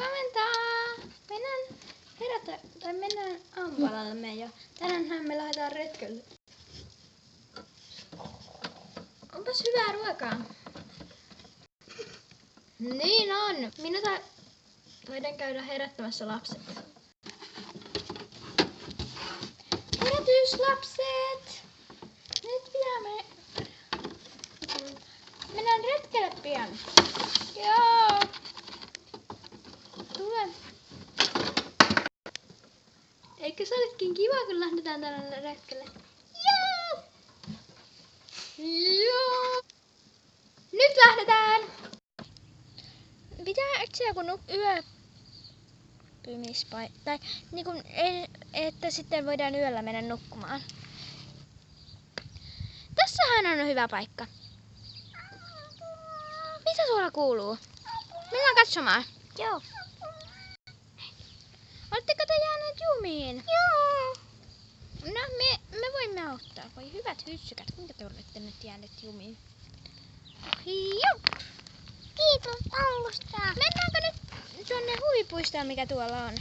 Huomenta! Mennään mennään aamupalalle jo. Tänäänhän me lähdetään retkelle. Onpas hyvää ruokaa. Niin on. Minä taidan käydä herättämässä lapset. Herätys lapset! Nyt pitää mennään retkelle pian. Joo. Tule. Eikö se olisikin kiva, kun lähdetään tälle retkelle? Joo! Joo! Nyt lähdetään! Pitää etsiä joku yöpymispaikka. Tai niinku, että sitten voidaan yöllä mennä nukkumaan. Tässähän on hyvä paikka. Mitä tuolla kuuluu? Mennään katsomaan. Joo. Oletteko te jääneet jumiin? Joo. No me voimme auttaa. Voi hyvät hyssykät, kuinka te olette nyt jääneet jumiin? Joo. Kiitos alusta. Mennäänkö nyt tuonne huvipuistoon, mikä tuolla on?